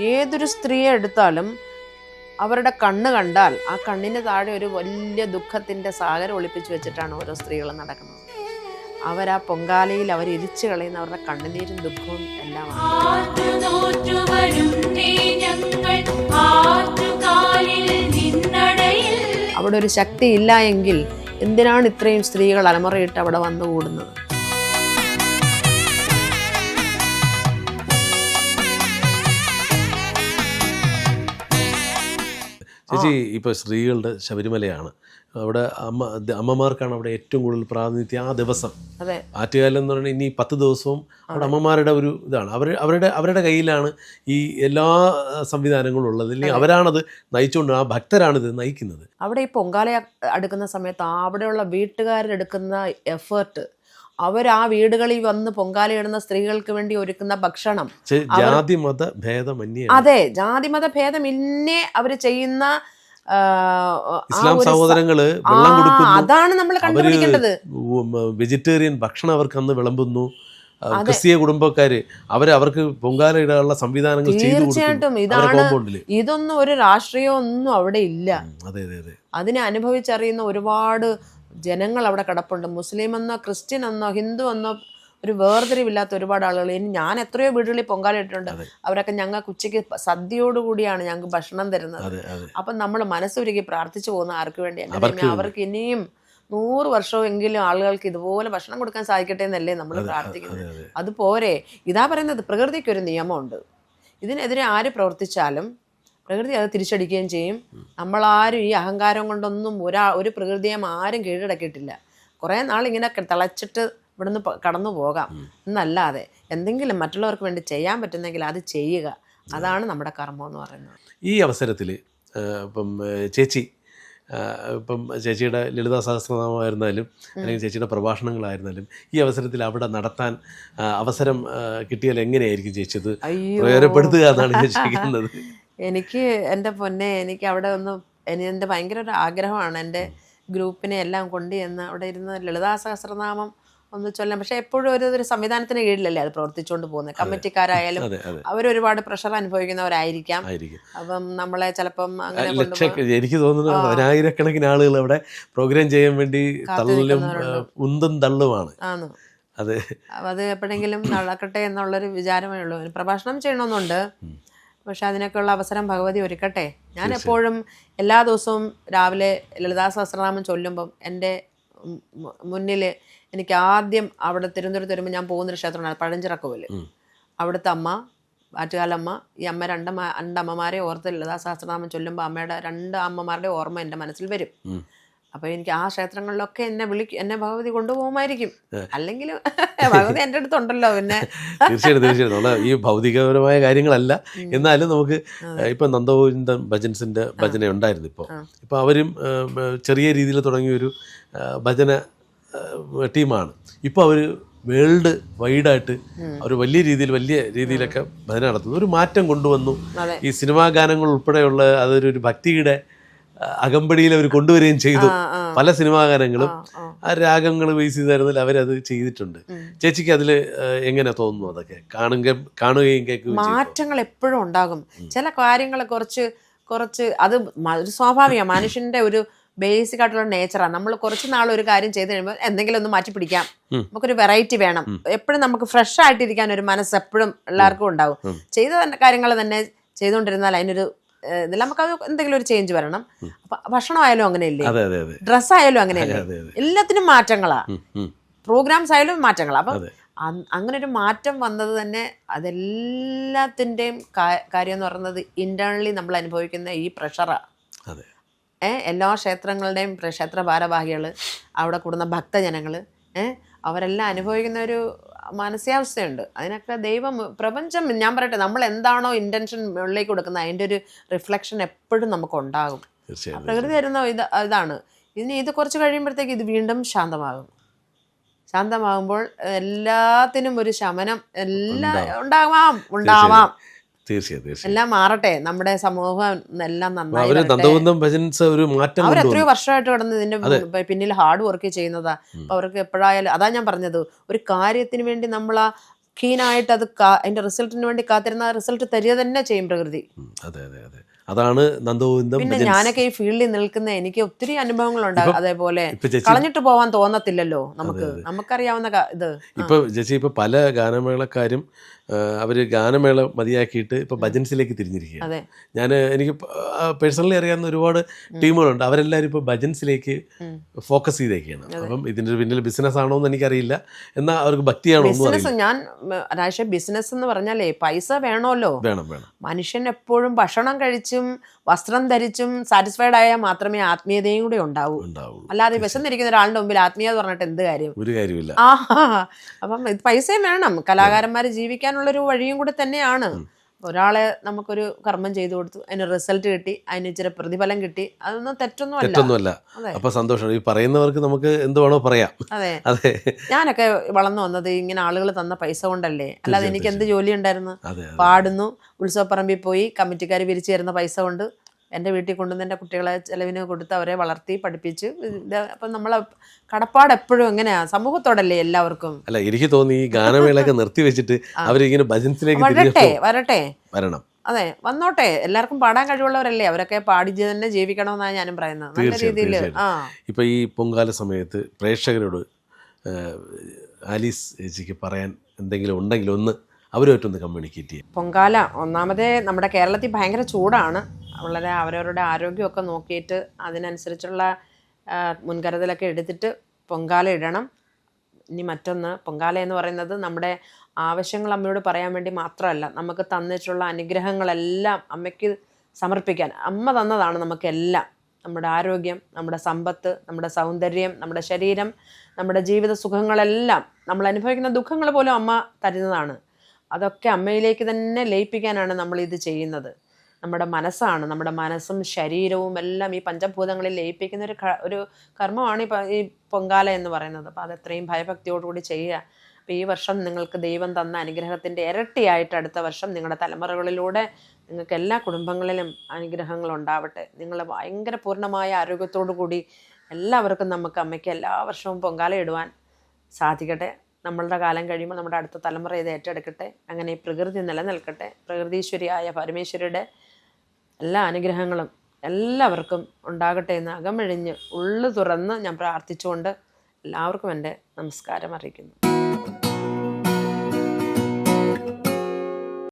ഏതൊരു സ്ത്രീയെ എടുത്താലും അവരുടെ കണ്ണ് കണ്ടാൽ ആ കണ്ണിന് താഴെ ഒരു വലിയ ദുഃഖത്തിൻ്റെ സാഗരം ഒളിപ്പിച്ച് വെച്ചിട്ടാണ് ഓരോ സ്ത്രീകളും നടക്കുന്നത്. അവരാ പൊങ്കാലയിൽ അവർ ഇരിച്ചു കളയുന്ന അവരുടെ കണ്ണുനീരും ദുഃഖവും എല്ലാമാണ്. അവിടെ ഒരു ശക്തി ഇല്ല എങ്കിൽ എന്തിനാണ് ഇത്രയും സ്ത്രീകൾ അലമുറയിട്ട് അവിടെ വന്നുകൂടുന്നത്? ചേച്ചി, ഇപ്പോൾ സ്ത്രീകളുടെ ശബരിമലയാണ്, അവിടെ അമ്മമാർക്കാണ് അവിടെ ഏറ്റവും കൂടുതൽ പ്രാതിനിധ്യം ആ ദിവസം. ആറ്റുകാലം എന്ന് പറഞ്ഞാൽ ഇനി 10 ദിവസവും അവിടെ അമ്മമാരുടെ ഒരു ഇതാണ്. അവരുടെ കയ്യിലാണ് ഈ എല്ലാ സംവിധാനങ്ങളും ഉള്ളത്. അല്ലെങ്കിൽ അവരാണത് നയിച്ചുകൊണ്ട്, ആ ഭക്തരാണിത് നയിക്കുന്നത്. അവിടെ ഈ പൊങ്കാല അടുക്കുന്ന സമയത്ത് അവിടെയുള്ള വീട്ടുകാരെടുക്കുന്ന എഫേർട്ട്, അവർ ആ വീടുകളിൽ വന്ന് പൊങ്കാലയിടുന്ന സ്ത്രീകൾക്ക് വേണ്ടി ഒരുക്കുന്ന ഭക്ഷണം, ജാതി മത ഭേദമന്യേ, അതെ, ജാതി മത ഭേദമിന്നേ അവർ ചെയ്യുന്ന ഇസ്ലാം സഹോദരങ്ങള് വെള്ളം കൊടുക്കുന്നു. അതാണ് നമ്മൾ കണ്ടുപിടിക്കേണ്ടത്. വെജിറ്റേറിയൻ ഭക്ഷണം അവർക്ക് അന്ന് വിളമ്പുന്നു. ക്രിസ്തീയ കുടുംബക്കാര് അവർക്ക് പൊങ്കാല ഇടാനുള്ള സംവിധാനങ്ങൾ തീർച്ചയായിട്ടും ഇതൊന്നും ഒരു രാഷ്ട്രീയം ഒന്നും അവിടെ ഇല്ല. അതെ അതെ അതെ. അതിനെ അനുഭവിച്ചറിയുന്ന ഒരുപാട് ജനങ്ങൾ അവിടെ കിടപ്പുണ്ട്. മുസ്ലിം എന്നോ ക്രിസ്ത്യൻ എന്നോ ഹിന്ദു എന്നോ ഒരു വേർതിരിവില്ലാത്ത ഒരുപാട് ആളുകൾ. ഇനി ഞാൻ എത്രയോ വീടുകളിൽ പൊങ്കാല ഇട്ടിട്ടുണ്ട്. അവരൊക്കെ ഞങ്ങൾക്ക് ഉച്ചയ്ക്ക് സദ്യയോടുകൂടിയാണ് ഞങ്ങൾക്ക് ഭക്ഷണം തരുന്നത്. അപ്പം നമ്മൾ മനസ്സൊരുക്കി പ്രാർത്ഥിച്ചു പോകുന്ന ആർക്ക് വേണ്ടിയാണ്? അവർക്ക് ഇനിയും 100 വർഷമെങ്കിലും ആളുകൾക്ക് ഇതുപോലെ ഭക്ഷണം കൊടുക്കാൻ സാധിക്കട്ടെ എന്നല്ലേ നമ്മൾ പ്രാർത്ഥിക്കുന്നത്. അതുപോരെ, ഇതാ പറയുന്നത്, പ്രകൃതിക്കൊരു നിയമമുണ്ട്. ഇതിനെതിരെ ആര് പ്രവർത്തിച്ചാലും പ്രകൃതി അത് തിരിച്ചടിക്കുകയും ചെയ്യും. നമ്മളാരും ഈ അഹങ്കാരം കൊണ്ടൊന്നും ഒരു പ്രകൃതിയെ ആരും കീഴടക്കിയിട്ടില്ല. കുറേ നാളിങ്ങനെ തിളച്ചിട്ട് ഇവിടുന്ന് കടന്നു പോകാം എന്നല്ലാതെ എന്തെങ്കിലും മറ്റുള്ളവർക്ക് വേണ്ടി ചെയ്യാൻ പറ്റുന്നെങ്കിൽ അത് ചെയ്യുക. അതാണ് നമ്മുടെ കർമ്മം എന്ന് പറയുന്നത്. ഈ അവസരത്തിൽ ഇപ്പം ചേച്ചിയുടെ ലളിതാ സഹസ്രനാമമായിരുന്നാലും അല്ലെങ്കിൽ ചേച്ചിയുടെ പ്രഭാഷണങ്ങളായിരുന്നാലും ഈ അവസരത്തിൽ അവിടെ നടത്താൻ അവസരം കിട്ടിയാൽ എങ്ങനെയായിരിക്കും ചേച്ചി ഇത് പ്രയോജനപ്പെടുത്തുക എന്നാണ് ഞാൻ ചോദിക്കുന്നത്. എനിക്ക് എൻ്റെ പൊന്നെ, എനിക്ക് അവിടെ എൻ്റെ ഭയങ്കര ഒരു ആഗ്രഹമാണ് എൻ്റെ ഗ്രൂപ്പിനെ എല്ലാം കൊണ്ട് ചെന്ന് അവിടെ ഇരുന്ന് ലളിതാ സഹസ്രനാമം ഒന്ന് ചൊല്ലാം. പക്ഷെ എപ്പോഴും ഒരു സംവിധാനത്തിന് കീഴിലല്ലേ അത് പ്രവർത്തിച്ചുകൊണ്ട് പോകുന്നത്. കമ്മിറ്റിക്കാരായാലും അവരൊരുപാട് പ്രഷർ അനുഭവിക്കുന്നവരായിരിക്കാം. അപ്പം നമ്മളെ ചിലപ്പം എനിക്ക് തോന്നുന്നു 1000കണക്കിന് ആളുകൾ അവിടെ പ്രോഗ്രാം ചെയ്യാൻ വേണ്ടി ഉന്തും തള്ളുമാണ്. അത് എപ്പോഴെങ്കിലും നടക്കട്ടെ എന്നുള്ളൊരു വിചാരമേ ഉള്ളൂ. പ്രഭാഷണം ചെയ്യണമെന്നുണ്ട്, പക്ഷെ അതിനൊക്കെയുള്ള അവസരം ഭഗവതി ഒരുക്കട്ടെ. ഞാൻ എപ്പോഴും എല്ലാ ദിവസവും രാവിലെ ലളിതാ സഹസ്രനാമം ചൊല്ലുമ്പം എൻ്റെ മുന്നിൽ എനിക്ക് ആദ്യം അവിടെ തിരുവനന്തപുരത്ത് വരുമ്പോൾ ഞാൻ പോകുന്നൊരു ക്ഷേത്രമാണ് പഴഞ്ചിറക്കോവില്. അവിടുത്തെ അമ്മ, ആറ്റുകാലമ്മ, ഈ അമ്മ രണ്ടമ്മമാരെ ഓർത്ത് ലളിതാ സഹസ്രനാമം ചൊല്ലുമ്പോൾ അമ്മയുടെ 2 അമ്മമാരുടെ ഓർമ്മ എൻ്റെ മനസ്സിൽ വരും. അപ്പോൾ എനിക്ക് ആ ക്ഷേത്രങ്ങളിലൊക്കെ എന്നെ ഭഗവതി കൊണ്ടുപോകുമായിരിക്കും. അല്ലെങ്കിൽ ഭഗവതി എൻ്റെ അടുത്തുണ്ടല്ലോ. പിന്നെ തീർച്ചയായിട്ടും ഈ ഭൗതികപരമായ കാര്യങ്ങളല്ല, എന്നാലും നമുക്ക് ഇപ്പം നന്ദഗോവിന്ദൻ ഭജൻസിൻ്റെ ഭജന ഉണ്ടായിരുന്നു. ഇപ്പോൾ അവരും ചെറിയ രീതിയിൽ തുടങ്ങിയൊരു ഭജന ടീമാണ്. ഇപ്പോൾ അവർ വേൾഡ് വൈഡായിട്ട് അവർ വലിയ രീതിയിലൊക്കെ ഭജന നടത്തുന്നു. ഒരു മാറ്റം കൊണ്ടുവന്നു. ഈ സിനിമാ ഗാനങ്ങൾ ഉൾപ്പെടെയുള്ള അതൊരു ഭക്തിയുടെ അകമ്പടിയിൽ അവർ കൊണ്ടുവരികയും ചെയ്തു. പല സിനിമാ ഗാനങ്ങളും ആ രാഗങ്ങൾ ബേസ് ചെയ്തായിരുന്നാലും അവരത് ചെയ്തിട്ടുണ്ട്. ചേച്ചിക്ക് അതിൽ എങ്ങനെ തോന്നുന്നു? അതൊക്കെ കാണുകയും കേൾക്കുകയും മാറ്റങ്ങൾ എപ്പോഴും ഉണ്ടാകും. ചില കാര്യങ്ങൾ കുറച്ച് അത് സ്വാഭാവികമാണ്. മനുഷ്യന്റെ ഒരു ബേസിക് ആയിട്ടുള്ള നേച്ചറാണ്. നമ്മൾ കുറച്ച് നാൾ ഒരു കാര്യം ചെയ്ത് കഴിയുമ്പോൾ എന്തെങ്കിലും ഒന്ന് മാറ്റി പിടിക്കാം. നമുക്കൊരു വെറൈറ്റി വേണം. എപ്പോഴും നമുക്ക് ഫ്രഷ് ആയിട്ടിരിക്കാൻ ഒരു മനസ്സ് എപ്പോഴും എല്ലാവർക്കും ഉണ്ടാവും. ചെയ്ത കാര്യങ്ങൾ തന്നെ ചെയ്തുകൊണ്ടിരുന്നാൽ അതിനൊരു ഇതിൽ നമുക്കത് എന്തെങ്കിലും ഒരു ചേഞ്ച് വരണം. അപ്പൊ ഭക്ഷണമായാലും അങ്ങനെയല്ലേ, ഡ്രസ്സായാലും അങ്ങനെയല്ലേ, എല്ലാത്തിനും മാറ്റങ്ങളാ. പ്രോഗ്രാംസ് ആയാലും മാറ്റങ്ങളാ. അപ്പം അങ്ങനെ ഒരു മാറ്റം വന്നത് തന്നെ അതെല്ലാത്തിൻ്റെയും കാര്യം എന്ന് പറയുന്നത് ഇന്റേണലി നമ്മൾ അനുഭവിക്കുന്ന ഈ പ്രഷറാ. എല്ലാ ക്ഷേത്രങ്ങളുടെയും ക്ഷേത്ര ഭാരവാഹികൾ, അവിടെ കൂടുന്ന ഭക്തജനങ്ങൾ, അവരെല്ലാം അനുഭവിക്കുന്ന ഒരു മാനസികാവസ്ഥയുണ്ട്. അതിനൊക്കെ ദൈവം, പ്രപഞ്ചം, ഞാൻ പറയട്ടെ, നമ്മൾ എന്താണോ ഇന്റൻഷൻ മുകളിലേക്ക് കൊടുക്കുന്നത് അതിൻ്റെ ഒരു റിഫ്ലക്ഷൻ എപ്പോഴും നമുക്കുണ്ടാകും. പ്രകൃതി തരുന്ന ഇതാണ്. ഇത് കുറച്ച് കഴിയുമ്പോഴത്തേക്ക് ഇത് വീണ്ടും ശാന്തമാകുമ്പോൾ എല്ലാത്തിനും ഒരു ശമനം ഉണ്ടാവാം. തീർച്ചയായും എല്ലാം മാറട്ടെ. നമ്മുടെ സമൂഹം എല്ലാം നന്നായി. അവർ എത്രയോ വർഷമായിട്ട് കിടന്ന് ഇതിന്റെ പിന്നിൽ ഹാർഡ് വർക്ക് ചെയ്യുന്നതാ. അപ്പൊ അവർക്ക് എപ്പോഴായാലും, അതാ ഞാൻ പറഞ്ഞത്, ഒരു കാര്യത്തിന് വേണ്ടി നമ്മൾ ആ കീനായിട്ട് അത് അതിന്റെ റിസൾട്ടിന് വേണ്ടി കാത്തിരുന്ന റിസൾട്ട് തരിക തന്നെ ചെയ്യും പ്രകൃതി. അതെ അതെ അതെ, അതാണ് നന്ദഗോവിന്ദം. പിന്നെ ഞാനൊക്കെ ഈ ഫീൽഡിൽ നിൽക്കുന്ന എനിക്ക് ഒത്തിരി അനുഭവങ്ങളുണ്ടാകും. അതേപോലെ കളഞ്ഞിട്ട് പോവാൻ തോന്നത്തില്ലല്ലോ നമുക്കറിയാവുന്ന ഇത്. ഇപ്പൊ ചേച്ചി ഇപ്പൊ പല ഗാനമേളക്കാരും അവര് ഗാനമേള മതിയാക്കിയിട്ട് ഇപ്പൊ ഭജൻസിലേക്ക് തിരിഞ്ഞിരിക്കുകയാണ്. എനിക്ക് പേഴ്സണലി അറിയാവുന്ന ഒരുപാട് ടീമുകളുണ്ട്. അവരെല്ലാവരും ഇപ്പൊ ഭജൻസിലേക്ക് ഫോക്കസ് ചെയ്തേക്കാണ്. അപ്പം ഇതിന്റെ പിന്നിൽ ബിസിനസ് ആണോ എന്ന് എനിക്കറിയില്ല, എന്നാൽ അവർക്ക് ഭക്തിയാണോ എന്ന് അറിയില്ല. ഞാൻ ബിസിനസ് എന്ന് പറഞ്ഞാലേ പൈസ വേണമല്ലോ. വേണം. മനുഷ്യൻ എപ്പോഴും ഭക്ഷണം കഴിച്ചും വസ്ത്രം ധരിച്ചും സാറ്റിസ്ഫൈഡ് ആയാൽ മാത്രമേ ആത്മീയതയും കൂടെ ഉണ്ടാവൂ. അല്ലാതെ വിശന്നിരിക്കുന്ന ഒരാളുടെ മുമ്പിൽ ആത്മീയത പറഞ്ഞിട്ട് എന്ത് കാര്യം? ഒരു കാര്യമില്ല. അപ്പം പൈസയും വേണം. കലാകാരന്മാർ ജീവിക്കാനുള്ളൊരു വഴിയും കൂടെ തന്നെയാണ്. ഒരാളെ നമുക്കൊരു കർമ്മം ചെയ്തു കൊടുത്തു, അതിന് റിസൾട്ട് കിട്ടി, അതിന് ഇച്ചിരി പ്രതിഫലം കിട്ടി, അതൊന്നും തെറ്റൊന്നുമല്ല. അപ്പൊ സന്തോഷം. ഈ പറയുന്നവർക്ക് നമുക്ക് എന്ത് വേണോ പറയാം. അതെ, ഞാനൊക്കെ വളർന്നു വന്നത് ഇങ്ങനെ ആളുകൾ തന്ന പൈസ കൊണ്ടല്ലേ, അല്ലാതെ എനിക്ക് എന്ത് ജോലി ഉണ്ടായിരുന്നു? പാടുന്നു, ഉത്സവപ്പറമ്പിൽ പോയി കമ്മിറ്റിക്കാർ പിരിച്ചു തരുന്ന പൈസ കൊണ്ട് എൻ്റെ വീട്ടിൽ കൊണ്ടുവന്ന് എൻ്റെ കുട്ടികളെ ചെലവിന് കൊടുത്ത് അവരെ വളർത്തി പഠിപ്പിച്ച്. അപ്പം നമ്മളെ കടപ്പാട് എപ്പോഴും എങ്ങനെയാ സമൂഹത്തോടല്ലേ എല്ലാവർക്കും. അല്ല, എനിക്ക് തോന്നി ഈ ഗാനമേളയൊക്കെ നിർത്തി വെച്ചിട്ട് അവരിങ്ങനെ ഭജൻസിലേക്ക് വരണം. അതെ, വന്നോട്ടെ. എല്ലാവർക്കും പാടാൻ കഴിവുള്ളവരല്ലേ, അവരൊക്കെ പാടി തന്നെ ജീവിക്കണമെന്നാണ് ഞാനും പറയുന്നത്. നല്ല രീതിയിൽ. ഇപ്പൊ ഈ പൊങ്കാല സമയത്ത് പ്രേക്ഷകരോട് ആലീസ് ചേച്ചിക്ക് പറയാൻ എന്തെങ്കിലും ഉണ്ടെങ്കിൽ ഒന്ന് അവരുമായിട്ടൊന്ന് കമ്മ്യൂണിക്കേറ്റ് ചെയ്യും. പൊങ്കാല ഒന്നാമതേ നമ്മുടെ കേരളത്തിൽ ഭയങ്കര ചൂടാണ്. വളരെ അവരവരുടെ ആരോഗ്യമൊക്കെ നോക്കിയിട്ട് അതിനനുസരിച്ചുള്ള മുൻകരുതലൊക്കെ എടുത്തിട്ട് പൊങ്കാല ഇടണം. ഇനി മറ്റൊന്ന്, പൊങ്കാല എന്ന് പറയുന്നത് നമ്മുടെ ആവശ്യങ്ങൾ അമ്മയോട് പറയാൻ വേണ്ടി മാത്രമല്ല, നമുക്ക് തന്നിട്ടുള്ള അനുഗ്രഹങ്ങളെല്ലാം അമ്മയ്ക്ക് സമർപ്പിക്കാൻ. അമ്മ തന്നതാണ് നമുക്കെല്ലാം. നമ്മുടെ ആരോഗ്യം, നമ്മുടെ സമ്പത്ത്, നമ്മുടെ സൗന്ദര്യം, നമ്മുടെ ശരീരം, നമ്മുടെ ജീവിത സുഖങ്ങളെല്ലാം, നമ്മൾ അനുഭവിക്കുന്ന ദുഃഖങ്ങൾ പോലും അമ്മ തരുന്നതാണ്. അതൊക്കെ അമ്മയിലേക്ക് തന്നെ ലയിപ്പിക്കാനാണ് നമ്മളിത് ചെയ്യുന്നത്. നമ്മുടെ മനസ്സാണ്, നമ്മുടെ മനസ്സും ശരീരവും എല്ലാം ഈ പഞ്ചഭൂതങ്ങളിൽ ലയിപ്പിക്കുന്ന ഒരു കർമ്മമാണ് ഈ പൊങ്കാല എന്ന് പറയുന്നത്. അപ്പോൾ അതെത്രയും ഭയഭക്തിയോടുകൂടി ചെയ്യുക. അപ്പോൾ ഈ വർഷം നിങ്ങൾക്ക് ദൈവം തന്ന അനുഗ്രഹത്തിൻ്റെ ഇരട്ടിയായിട്ട് അടുത്ത വർഷം നിങ്ങളുടെ തലമുറകളിലൂടെ നിങ്ങൾക്ക് എല്ലാ കുടുംബങ്ങളിലും അനുഗ്രഹങ്ങൾ ഉണ്ടാവട്ടെ. നിങ്ങൾ ഭയങ്കര പൂർണ്ണമായ ആരോഗ്യത്തോടു കൂടി എല്ലാവർക്കും നമുക്ക് അമ്മയ്ക്ക് എല്ലാ വർഷവും പൊങ്കാല ഇടുവാൻ സാധിക്കട്ടെ. നമ്മളുടെ കാലം കഴിയുമ്പോൾ നമ്മുടെ അടുത്ത തലമുറ ഇത് ഏറ്റെടുക്കട്ടെ. അങ്ങനെ ഈ പ്രകൃതി നിലനിൽക്കട്ടെ. പ്രകൃതീശ്വരിയായ പരമേശ്വരിയുടെ എല്ലാ അനുഗ്രഹങ്ങളും എല്ലാവർക്കും ഉണ്ടാകട്ടെ എന്ന് അകമഴിഞ്ഞ് ഉള്ളു തുറന്ന് ഞാൻ പ്രാർത്ഥിച്ചുകൊണ്ട് എല്ലാവർക്കും എൻ്റെ നമസ്കാരം അറിയിക്കുന്നു.